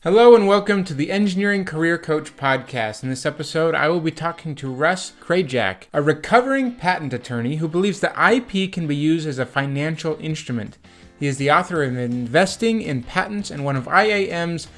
Hello and welcome to the Engineering Career Coach podcast. In this episode, I will be talking to Russ Krajec, a recovering patent attorney who believes that IP can be used as a financial instrument. He is the author of Investing in Patents and one of IAM's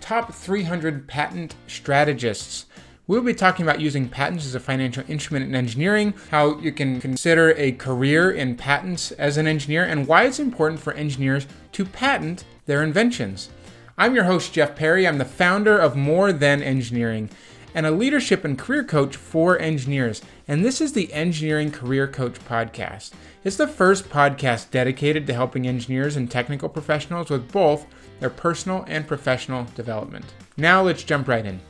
top 300 patent strategists. We'll be talking about using patents as a financial instrument in engineering, how you can consider a career in patents as an engineer, and why it's important for engineers to patent their inventions. I'm your host, Jeff Perry. I'm the founder of More Than Engineering and a leadership and career coach for engineers. And this is the Engineering Career Coach podcast. It's the first podcast dedicated to helping engineers and technical professionals with both their personal and professional development. Now let's jump right in.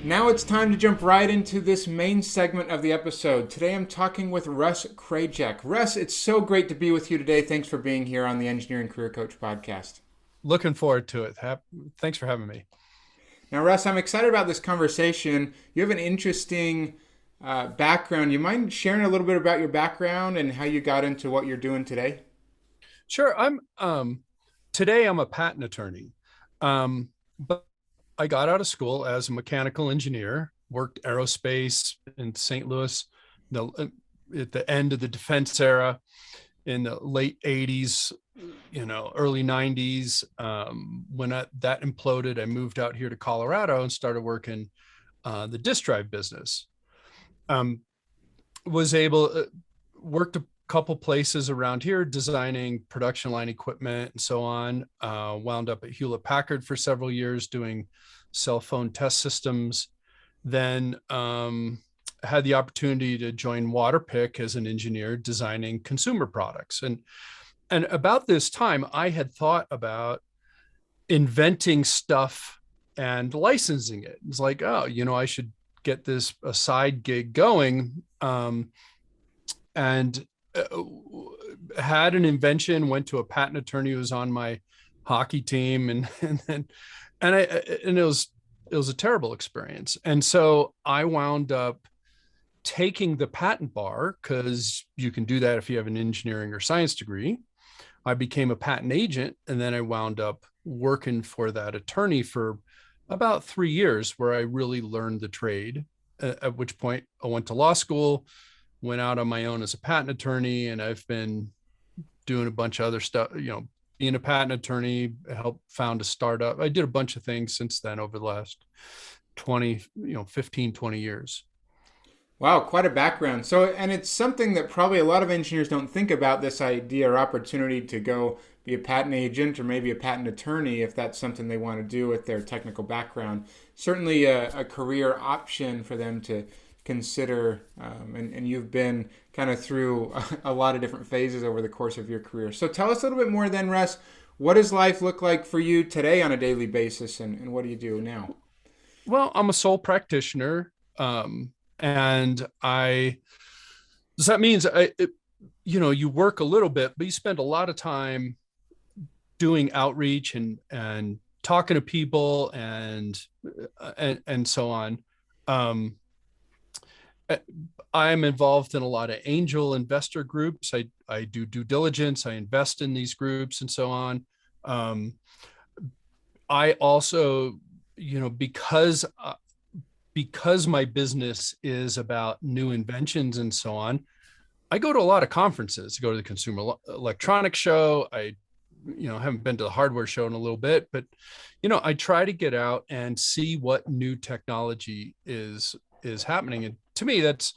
Now it's time to jump right into this main segment of the episode. Today I'm talking with Russ Krajec. Russ, it's so great to be with you today. Thanks for being here on the Engineering Career Coach podcast. Looking forward to it. Thanks for having me. Now, Russ, I'm excited about this conversation. You have an interesting background. You mind sharing a little bit about your background and how you got into what you're doing today? Sure. Today I'm a patent attorney. But I got out of school as a mechanical engineer, worked aerospace in St. Louis at the end of the defense era in the late 80s, early 90s. When that imploded, I moved out here to Colorado and started working the disk drive business. Worked a couple places around here designing production line equipment and so on. Wound up at Hewlett Packard for several years doing cell phone test systems. Then had the opportunity to join Waterpik as an engineer designing consumer products. And about this time, I had thought about inventing stuff and licensing it. It's like, I should get a side gig going. And had an invention, went to a patent attorney who was on my hockey team, and it was a terrible experience. And so I wound up taking the patent bar, because you can do that if you have an engineering or science degree. I became a patent agent, and then I wound up working for that attorney for about 3 years, where I really learned the trade, at which point I went to law school, went out on my own as a patent attorney, and I've been doing a bunch of other stuff, being a patent attorney, helped found a startup. I did a bunch of things since then over the last 15, 20 years. Wow, quite a background. So, and it's something that probably a lot of engineers don't think about, this idea or opportunity to go be a patent agent or maybe a patent attorney if that's something they want to do with their technical background. Certainly a career option for them to consider, and you've been kind of through a lot of different phases over the course of your career. So tell us a little bit more then, Russ. What does life look like for you today on a daily basis, and what do you do now? Well, I'm a sole practitioner, and that means you work a little bit, but you spend a lot of time doing outreach and talking to people and so on. I'm involved in a lot of angel investor groups. I do due diligence. I invest in these groups and so on. I also, because my business is about new inventions and so on, I go to a lot of conferences. I go to the Consumer Electronics Show. I haven't been to the hardware show in a little bit, but, I try to get out and see what new technology is happening. And to me, there's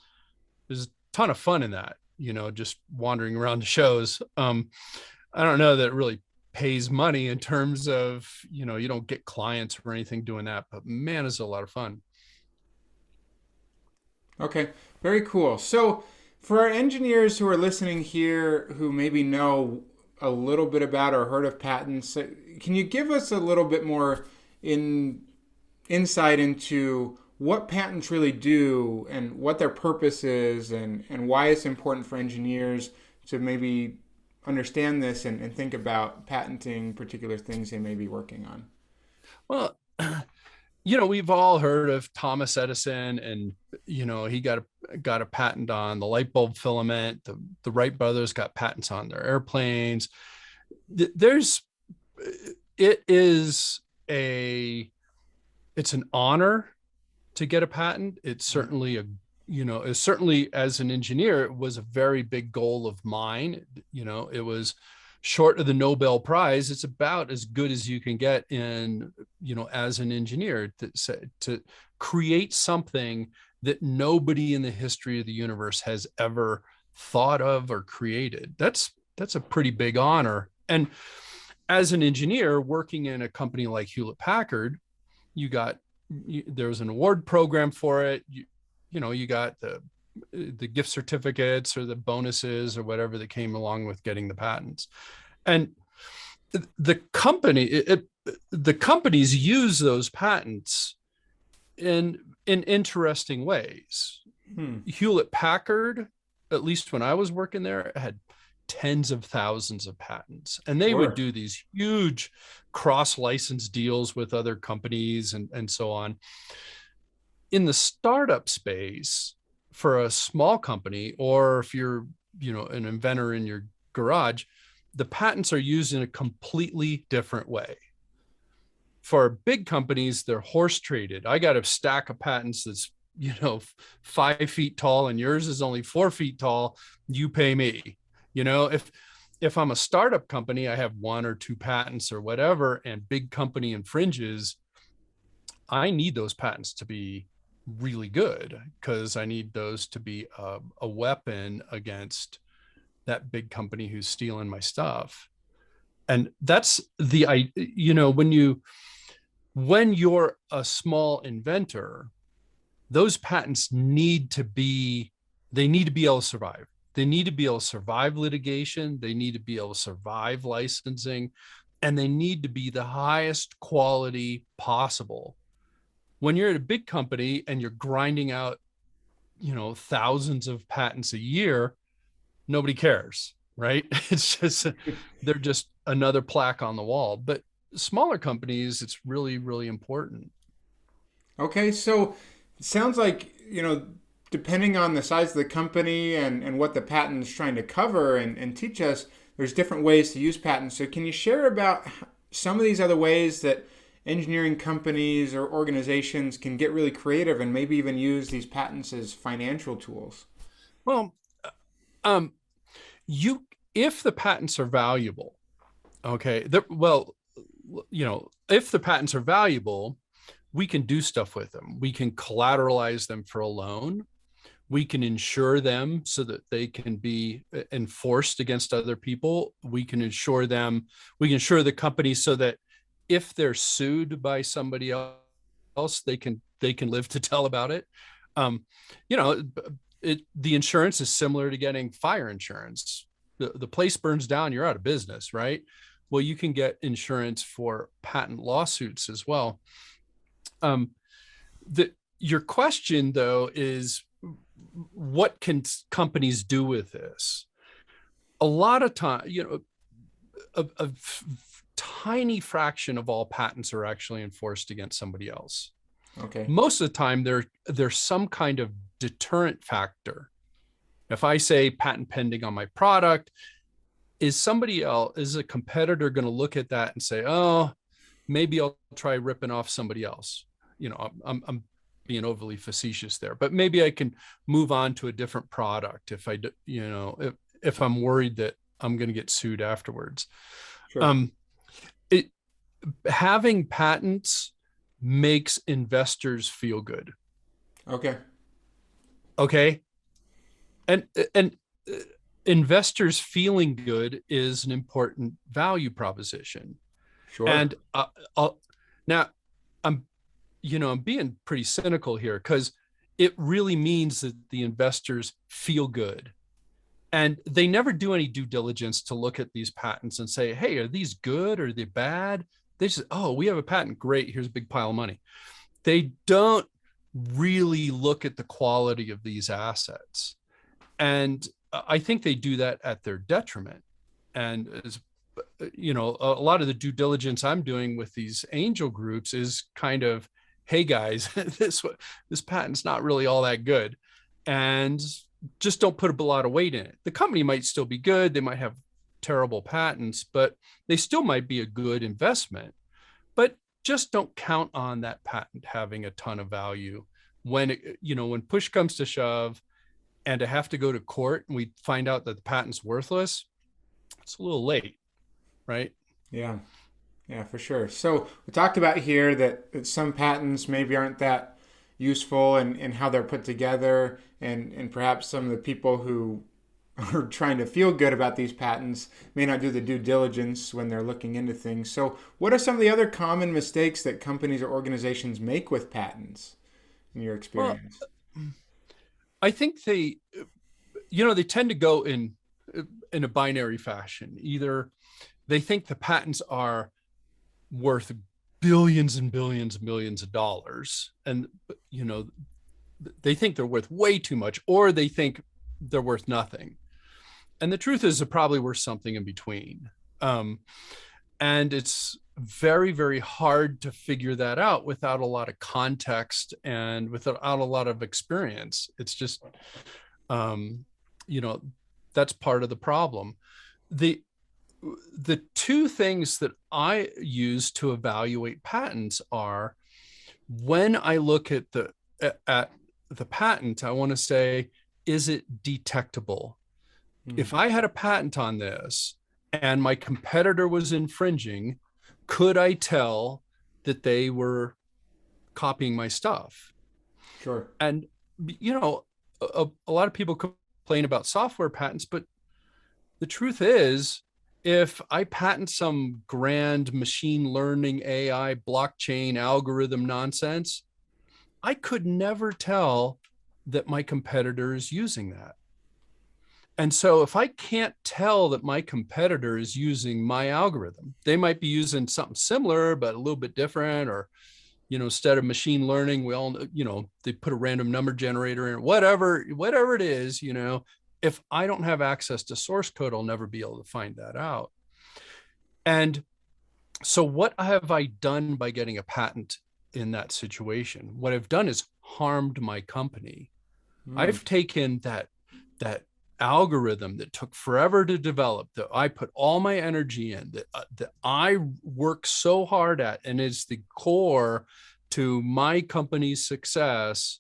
a ton of fun in that, just wandering around the shows. I don't know that it really pays money in terms of, you don't get clients or anything doing that, but man, it's a lot of fun. Okay, very cool. So for our engineers who are listening here who maybe know a little bit about or heard of patents, can you give us a little bit more insight into what patents really do and what their purpose is, and why it's important for engineers to maybe understand this and think about patenting particular things they may be working on? Well, we've all heard of Thomas Edison, and he got a patent on the light bulb filament. The Wright brothers got patents on their airplanes. There's it is a it's an honor to get a patent. It's certainly it's certainly, as an engineer, it was a very big goal of mine. It was short of the Nobel Prize. It's about as good as you can get in, as an engineer, to create something that nobody in the history of the universe has ever thought of or created. That's a pretty big honor. And as an engineer working in a company like Hewlett Packard, there was an award program for it. You got the gift certificates or the bonuses or whatever that came along with getting the patents. And the companies use those patents in interesting ways. Hewlett Packard, at least when I was working there, had tens of thousands of patents, and they would do these huge cross-license deals with other companies and so on. In the startup space, for a small company, or if you're an inventor in your garage, the patents are used in a completely different way. For big companies, they're horse traded. I got a stack of patents that's 5 feet tall and yours is only 4 feet tall. You pay me. If I'm a startup company, I have 1 or 2 patents or whatever, and big company infringes, I need those patents to be really good, because I need those to be a weapon against that big company who's stealing my stuff. And that's when you're a small inventor, those patents need to be able to survive. They need to be able to survive litigation. They need to be able to survive licensing, and they need to be the highest quality possible. When you're at a big company and you're grinding out, thousands of patents a year, nobody cares, right? It's just, they're just another plaque on the wall. But smaller companies, it's really, really important. Okay, so it sounds like, depending on the size of the company and what the patent is trying to cover and teach us, there's different ways to use patents. So can you share about some of these other ways that engineering companies or organizations can get really creative and maybe even use these patents as financial tools? Well, if the patents are valuable, okay, if the patents are valuable, we can do stuff with them. We can collateralize them for a loan. We can insure them so that they can be enforced against other people. We can insure the company so that if they're sued by somebody else, they can live to tell about it. The insurance is similar to getting fire insurance. The place burns down, you're out of business, right? Well, you can get insurance for patent lawsuits as well. Your question, though, is what can companies do with this? A lot of time, a tiny fraction of all patents are actually enforced against somebody else. Okay. Most of the time, there's some kind of deterrent factor. If I say patent pending on my product, is a competitor going to look at that and say, oh, maybe I'll try ripping off somebody else? I'm being overly facetious there, but maybe I can move on to a different product if I'm worried that I'm going to get sued afterwards. Sure. Having patents makes investors feel good. Okay. And investors feeling good is an important value proposition. Sure. And now I'm being pretty cynical here, because it really means that the investors feel good. And they never do any due diligence to look at these patents and say, hey, are these good or are they bad? They just, oh, we have a patent. Great. Here's a big pile of money. They don't really look at the quality of these assets. And I think they do that at their detriment. And a lot of the due diligence I'm doing with these angel groups is kind of, hey guys, this patent's not really all that good, and just don't put a lot of weight in it. The company might still be good. They might have terrible patents, but they still might be a good investment. But just don't count on that patent having a ton of value when when push comes to shove and to have to go to court and we find out that the patent's worthless. It's a little late, right? Yeah. Yeah, for sure. So we talked about here that some patents maybe aren't that useful in how they're put together, and perhaps some of the people who are trying to feel good about these patents may not do the due diligence when they're looking into things. So what are some of the other common mistakes that companies or organizations make with patents in your Well, experience? I think they tend to go in a binary fashion. Either they think the patents are worth billions and billions and millions of dollars, and they think they're worth way too much, or they think they're worth nothing. And the truth is they're probably worth something in between. And it's very, very hard to figure that out without a lot of context and without a lot of experience. It's just, you know, that's part of the problem. The the two things that I use to evaluate patents are, when I look at the patent, I want to say, is it detectable? If I had a patent on this and my competitor was infringing, could I tell that they were copying my stuff? Sure. And a lot of people complain about software patents, but the truth is, if I patent some grand machine learning, AI, blockchain, algorithm nonsense, I could never tell that my competitor is using that. And so if I can't tell that my competitor is using my algorithm, they might be using something similar, but a little bit different, or, instead of machine learning, we all, they put a random number generator in, whatever it is, if I don't have access to source code, I'll never be able to find that out. And so what have I done by getting a patent in that situation? What I've done is harmed my company. I've taken that algorithm that took forever to develop, that I put all my energy in, that I work so hard at, and is the core to my company's success.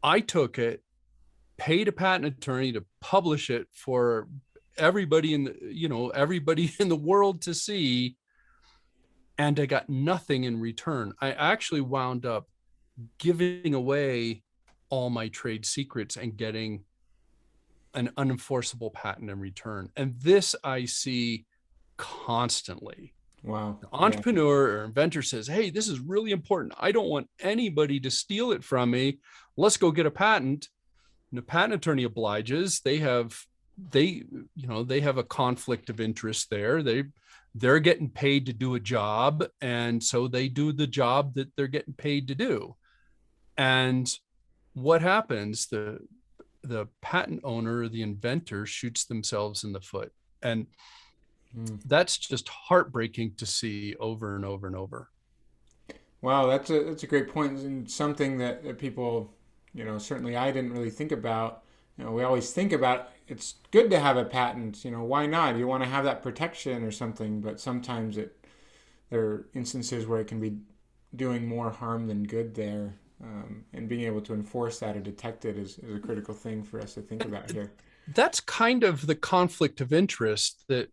I took it, paid a patent attorney to publish it for everybody everybody in the world to see, and I got nothing in return. I actually wound up giving away all my trade secrets and getting an unenforceable patent in return. And this I see constantly. Wow. The Yeah. entrepreneur or inventor says, hey, this is really important. I don't want anybody to steal it from me. Let's go get a patent. And the patent attorney obliges. They have a conflict of interest there. They're getting paid to do a job, and so they do the job that they're getting paid to do. And what happens? The patent owner, the inventor, shoots themselves in the foot. And that's just heartbreaking to see over and over and over. Wow, that's a great point, and something that people, certainly I didn't really think about. We always think about it's good to have a patent. Why not? You want to have that protection or something, but sometimes there are instances where it can be doing more harm than good there. And being able to enforce that or detect it is a critical thing for us to think about here. That's kind of the conflict of interest that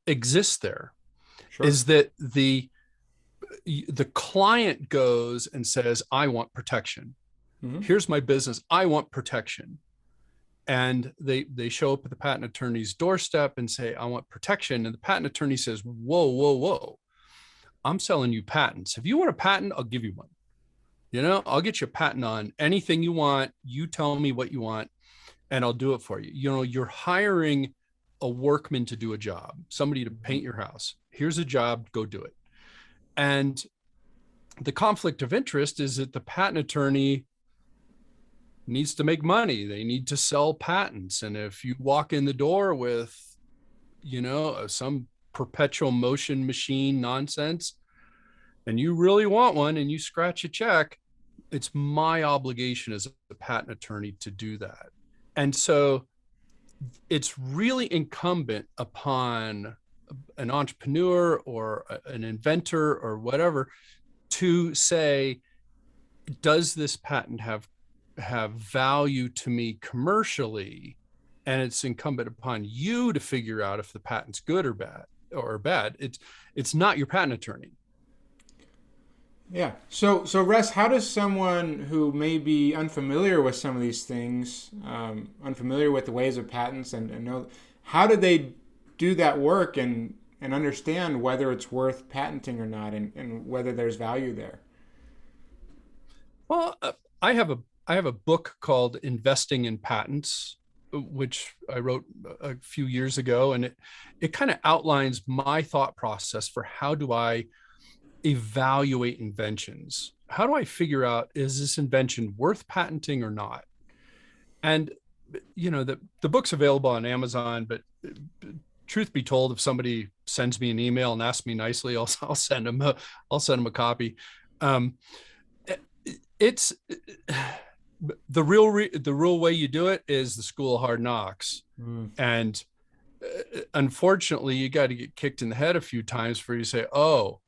exists there. Sure. Is that the client goes and says, I want protection. Mm-hmm. Here's my business. I want protection. And they show up at the patent attorney's doorstep and say, I want protection. And the patent attorney says, whoa, whoa, whoa. I'm selling you patents. If you want a patent, I'll give you one. I'll get you a patent on anything you want. You tell me what you want, and I'll do it for you. You're hiring a workman to do a job, somebody to paint your house. Here's a job, go do it. And the conflict of interest is that the patent attorney needs to make money. They need to sell patents. And if you walk in the door with, some perpetual motion machine nonsense, and you really want one and you scratch a check, it's my obligation as a patent attorney to do that. And so it's really incumbent upon an entrepreneur or an inventor or whatever to say, does this patent have value to me commercially? And it's incumbent upon you to figure out if the patent's good or bad. It's not your patent attorney. Yeah. So Russ, how does someone who may be unfamiliar with some of these things, unfamiliar with the ways of patents, and know, how do they do that work and understand whether it's worth patenting or not, and whether there's value there? Well, I have a book called Investing in Patents, which I wrote a few years ago, and it kind of outlines my thought process for how do I evaluate inventions. How do I figure out, is this invention worth patenting or not? And the book's available on Amazon, but truth be told, if somebody sends me an email and asks me nicely, I'll send them a copy. Um, it's the real way you do it is the school of hard knocks. And unfortunately, you got to get kicked in the head a few times for you to say, oh,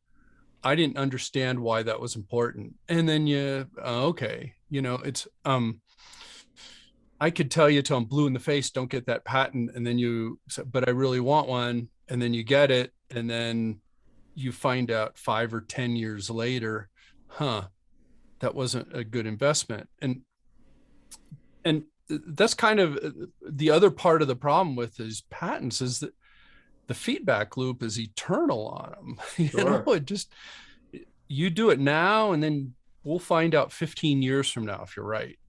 I didn't understand why that was important. And then okay, it's I could tell you till I'm blue in the face, don't get that patent. And then you say, but I really want one. And then you get it. And then you find out 5 or 10 years later, that wasn't a good investment. And that's kind of the other part of the problem with these patents, is that the feedback loop is eternal on them. Sure. It just, you do it now, and then we'll find out 15 years from now if you're right.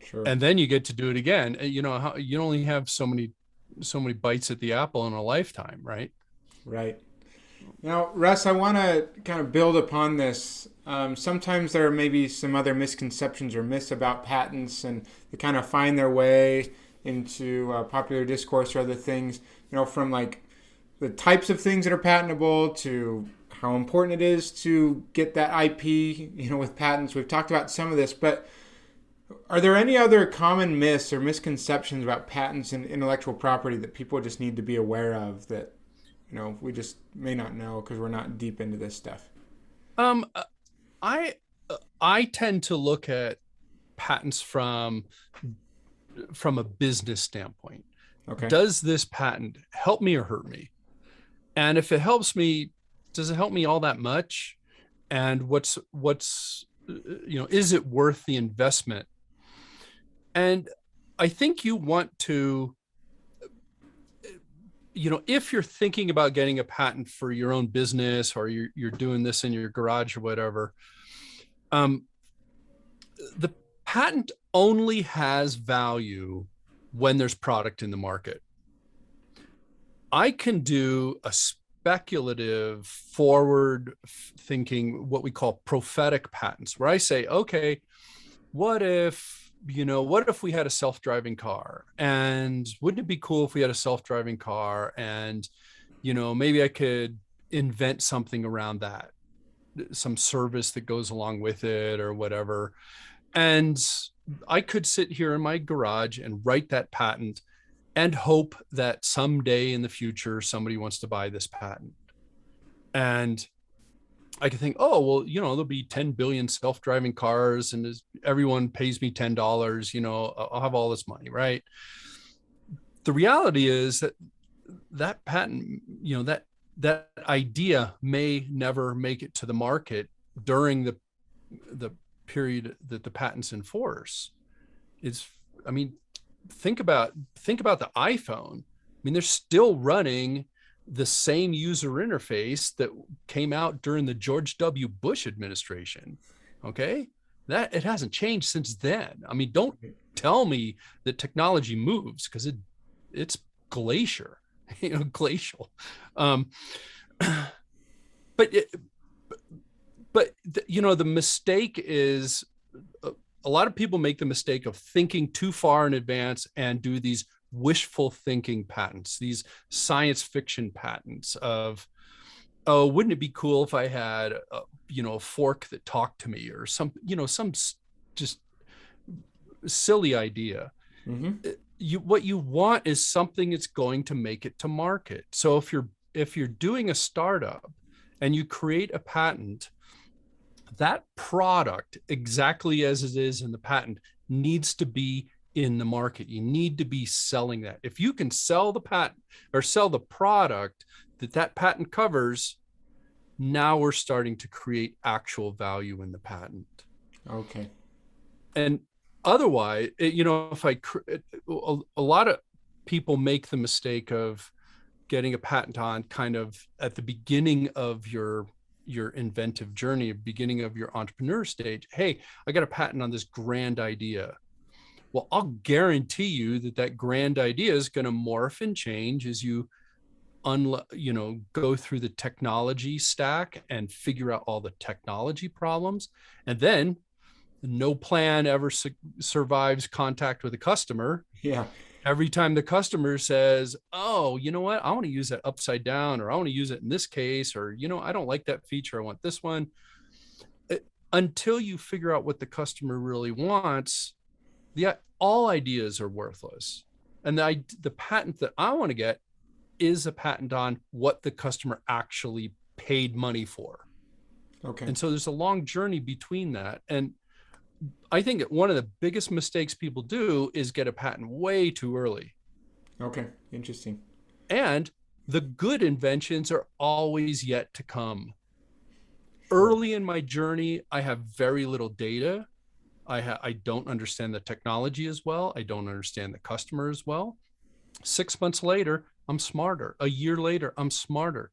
Sure. And then you get to do it again. You only have so many bites at the apple in a lifetime, right? Right. Now, Russ, I want to kind of build upon this. Sometimes there are maybe some other misconceptions or myths about patents, and they kind of find their way into popular discourse or other things, from like the types of things that are patentable to how important it is to get that IP, with patents. We've talked about some of this, but are there any other common myths or misconceptions about patents and intellectual property that people just need to be aware of that, we just may not know because we're not deep into this stuff? Um, I tend to look at patents from a business standpoint. Okay. Does this patent help me or hurt me? And if it helps me, does it help me all that much? And what's is it worth the investment? And I think you want to, if you're thinking about getting a patent for your own business, or you're doing this in your garage or whatever, the patent only has value when there's product in the market. I can do a speculative, forward thinking, what we call prophetic patents, where I say, okay, what if we had a self-driving car, and wouldn't it be cool if we had a self-driving car, and maybe I could invent something around that, some service that goes along with it or whatever. And I could sit here in my garage and write that patent and hope that someday in the future somebody wants to buy this patent. And I could think, oh, well, there'll be 10 billion self-driving cars, and everyone pays me $10, I'll have all this money, right? The reality is that patent, that idea may never make it to the market during the period that the patent's in force. Think about the iPhone. They're still running the same user interface that came out during the George W. Bush administration. Okay, that it hasn't changed since then. Don't tell me that technology moves, because it's glacial. But the mistake is, a lot of people make the mistake of thinking too far in advance and do these wishful thinking patents, these science fiction patents of, oh, wouldn't it be cool if I had, a fork that talked to me, or some just silly idea. Mm-hmm. What you want is something that's going to make it to market. So if you're doing a startup and you create a patent, that product, exactly as it is in the patent, needs to be in the market. You need to be selling that. If you can sell the patent or sell the product that patent covers, now we're starting to create actual value in the patent. Okay. And otherwise, if a lot of people make the mistake of getting a patent on kind of at the beginning of your inventive journey, beginning of your entrepreneur stage. Hey, I got a patent on this grand idea. Well, I'll guarantee you that grand idea is going to morph and change as you go through the technology stack and figure out all the technology problems. And then no plan ever survives contact with a customer. Yeah. Every time the customer says, oh, you know what, I want to use that upside down, or I want to use it in this case, or, I don't like that feature, I want this one. Until you figure out what the customer really wants, all ideas are worthless. And the patent that I want to get is a patent on what the customer actually paid money for. Okay. And so there's a long journey between that. And I think one of the biggest mistakes people do is get a patent way too early. Okay. Interesting. And the good inventions are always yet to come. Sure. Early in my journey, I have very little data. I don't understand the technology as well. I don't understand the customer as well. 6 months later, I'm smarter. A year later, I'm smarter.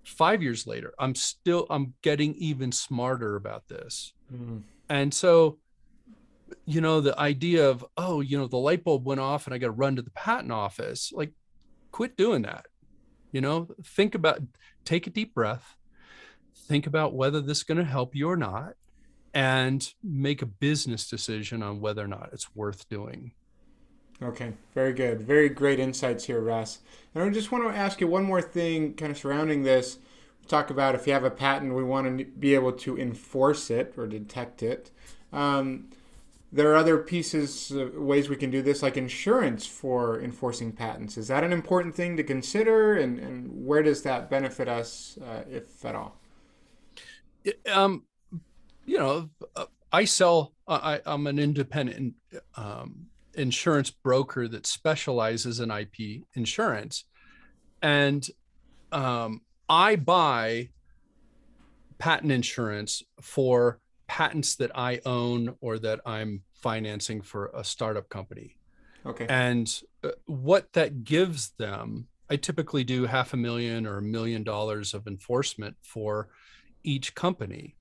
5 years later, I'm getting even smarter about this. Mm. And so, the idea of, the light bulb went off and I got to run to the patent office, like, quit doing that. Take a deep breath, think about whether this is going to help you or not, and make a business decision on whether or not it's worth doing. Okay, very good. Very great insights here, Russ. And I just want to ask you one more thing kind of surrounding this. We talk about if you have a patent, we want to be able to enforce it or detect it. There are other ways we can do this, like insurance for enforcing patents. Is that an important thing to consider? And where does that benefit us, if at all? Um, I sell, I'm an independent insurance broker that specializes in IP insurance. And I buy patent insurance for patents that I own or that I'm financing for a startup company. Okay. And what that gives them, I typically do $500,000 or $1 million of enforcement for each company.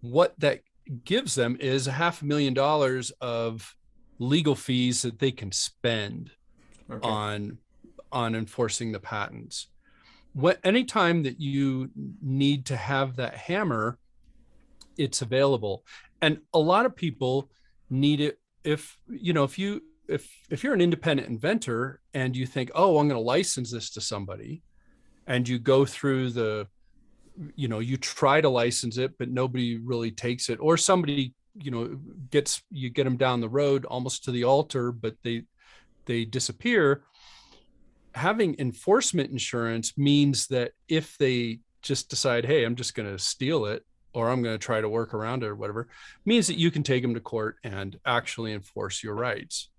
What that gives them is $500,000 of legal fees that they can spend Okay. on enforcing the patents. Anytime that you need to have that hammer, it's available. And a lot of people need it. If you're an independent inventor and you think, oh, I'm going to license this to somebody, and you go through you try to license it, but nobody really takes it, or somebody, you get them down the road almost to the altar, but they disappear. Having enforcement insurance means that if they just decide, hey, I'm just going to steal it, or I'm going to try to work around it or whatever, means that you can take them to court and actually enforce your rights.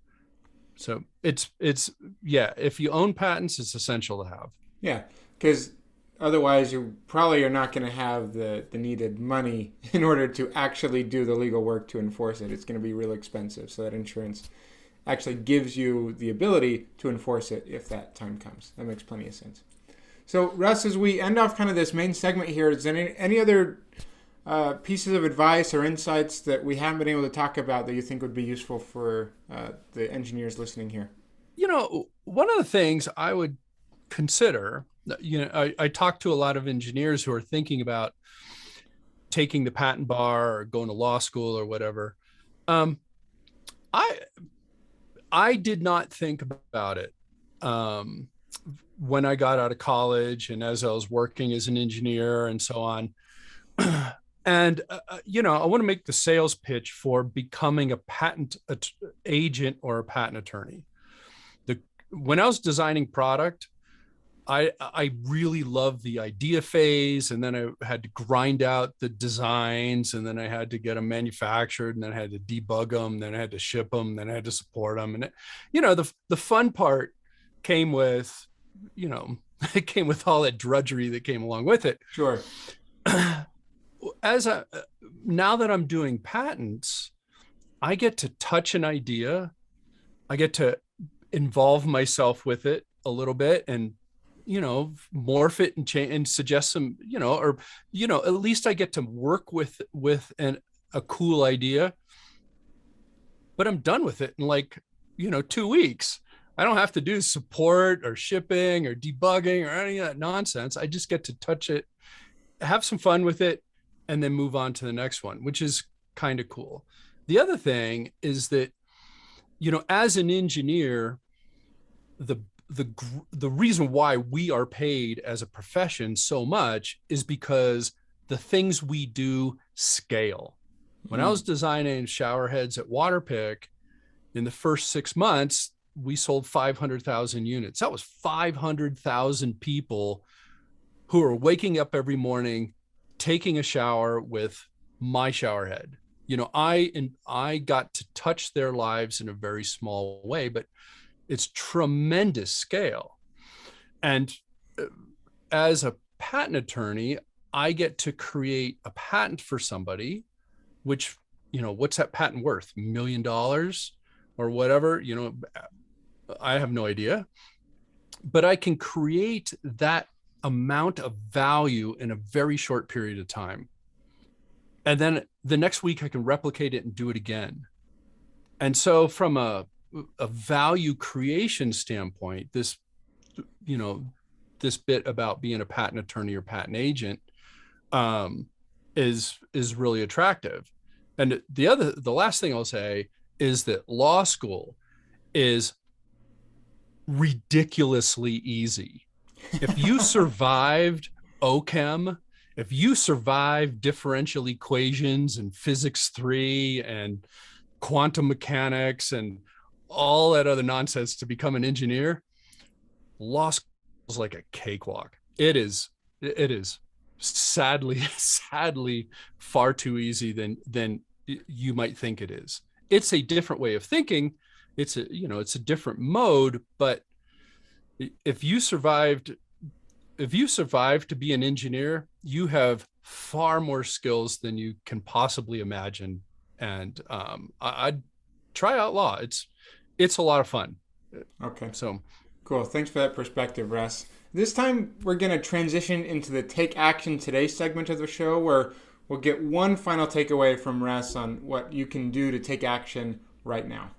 So it's if you own patents, it's essential to have. Yeah, because otherwise you probably are not going to have the needed money in order to actually do the legal work to enforce it. It's going to be real expensive. So that insurance actually gives you the ability to enforce it if that time comes. That makes plenty of sense. So Russ, as we end off kind of this main segment here, is there any other pieces of advice or insights that we haven't been able to talk about that you think would be useful for the engineers listening here? One of the things I would consider, I talk to a lot of engineers who are thinking about taking the patent bar or going to law school or whatever. I did not think about it when I got out of college and as I was working as an engineer and so on. And, I want to make the sales pitch for becoming a agent or a patent attorney. When I was designing product, I really loved the idea phase, and then I had to grind out the designs, and then I had to get them manufactured, and then I had to debug them, then I had to ship them, then I had to support them, and the fun part came with, it came with all that drudgery that came along with it. Sure. Now that I'm doing patents, I get to touch an idea, I get to involve myself with it a little bit, and morph it and change and suggest some, at least I get to work with a cool idea, but I'm done with it in 2 weeks. I don't have to do support or shipping or debugging or any of that nonsense. I just get to touch it, have some fun with it, and then move on to the next one, which is kind of cool. The other thing is that, as an engineer, the reason why we are paid as a profession so much is because the things we do scale. When I was designing shower heads at Waterpik, in the first 6 months, we sold 500,000 units. That was 500,000 people who are waking up every morning, taking a shower with my shower head. I got to touch their lives in a very small way, but it's tremendous scale. And as a patent attorney, I get to create a patent for somebody, which, what's that patent worth? $1 million or whatever, I have no idea, but I can create that amount of value in a very short period of time. And then the next week I can replicate it and do it again. And so from a value creation standpoint, this bit about being a patent attorney or patent agent is really attractive. And the last thing I'll say is that law school is ridiculously easy. If you survived OCHEM, if you survived differential equations and physics 3 and quantum mechanics and all that other nonsense to become an engineer, law school is like a cakewalk. It is sadly far too easy than you might think it is. It's a different way of thinking. It's a different mode, but if you survived to be an engineer, you have far more skills than you can possibly imagine. And I'd try out law. It's a lot of fun. Okay. So cool. Thanks for that perspective, Russ. This time we're going to transition into the Take Action Today segment of the show, where we'll get one final takeaway from Russ on what you can do to take action right now.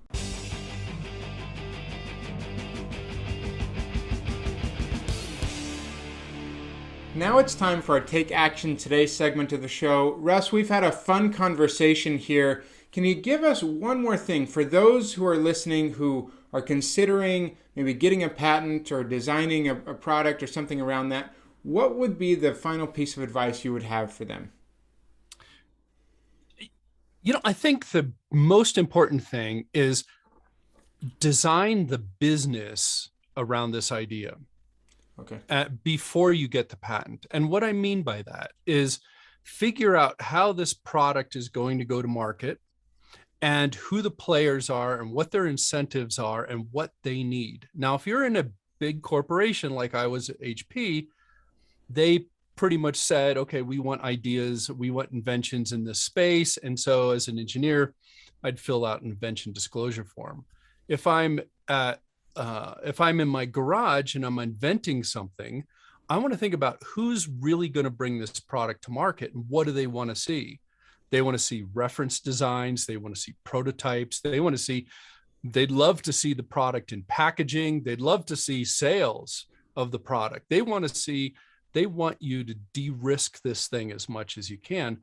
Now it's time for our Take Action Today segment of the show. Russ, we've had a fun conversation here. Can you give us one more thing for those who are listening who are considering maybe getting a patent or designing a product or something around that? What would be the final piece of advice you would have for them? I think the most important thing is design the business around this idea. Okay. Before you get the patent. And what I mean by that is figure out how this product is going to go to market and who the players are and what their incentives are and what they need. Now, if you're in a big corporation like I was at HP, they pretty much said, okay, we want ideas, we want inventions in this space. And so as an engineer, I'd fill out an invention disclosure form. If I'm in my garage and I'm inventing something, I want to think about who's really going to bring this product to market and what do they want to see? They want to see reference designs. They want to see prototypes. They'd love to see the product in packaging. They'd love to see sales of the product. They want you to de-risk this thing as much as you can.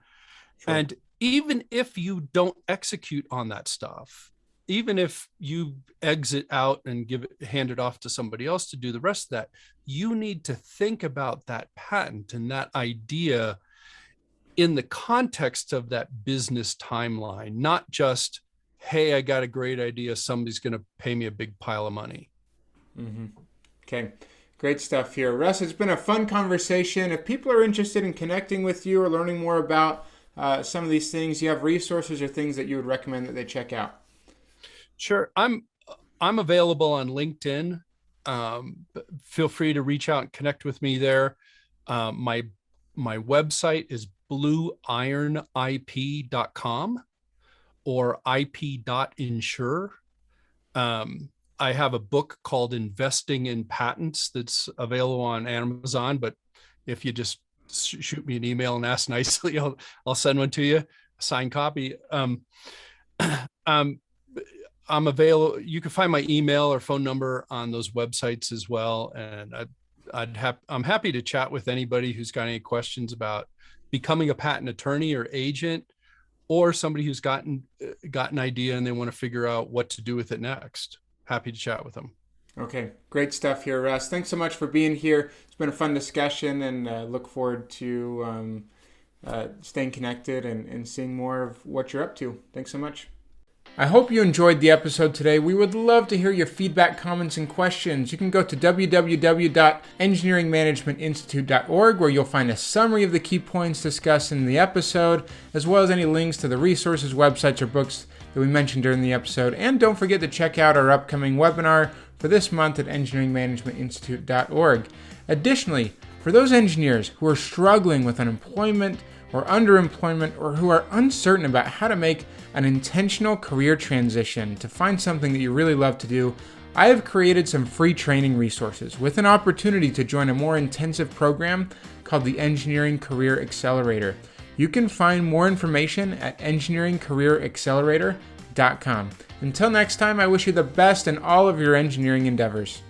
Sure. And even if you don't execute on that stuff, even if you exit out and hand it off to somebody else to do the rest of that, you need to think about that patent and that idea in the context of that business timeline, not just, hey, I got a great idea, somebody's going to pay me a big pile of money. Mm-hmm. Okay, great stuff here. Russ, it's been a fun conversation. If people are interested in connecting with you or learning more about some of these things, you have resources or things that you would recommend that they check out? Sure. I'm available on LinkedIn. Feel free to reach out and connect with me there. My website is blueironip.com or ip.insure. I have a book called Investing in Patents that's available on Amazon, but if you just shoot me an email and ask nicely, I'll send one to you, a signed copy. I'm available. You can find my email or phone number on those websites as well. And I'm happy to chat with anybody who's got any questions about becoming a patent attorney or agent, or somebody who's got an idea and they want to figure out what to do with it next. Happy to chat with them. Okay, great stuff here, Russ. Thanks so much for being here. It's been a fun discussion, and look forward to staying connected and seeing more of what you're up to. Thanks so much. I hope you enjoyed the episode today. We would love to hear your feedback, comments, and questions. You can go to www.engineeringmanagementinstitute.org, where you'll find a summary of the key points discussed in the episode, as well as any links to the resources, websites, or books that we mentioned during the episode. And don't forget to check out our upcoming webinar for this month at engineeringmanagementinstitute.org. Additionally, for those engineers who are struggling with unemployment or underemployment, or who are uncertain about how to make an intentional career transition to find something that you really love to do, I have created some free training resources with an opportunity to join a more intensive program called the Engineering Career Accelerator. You can find more information at engineeringcareeraccelerator.com. Until next time, I wish you the best in all of your engineering endeavors.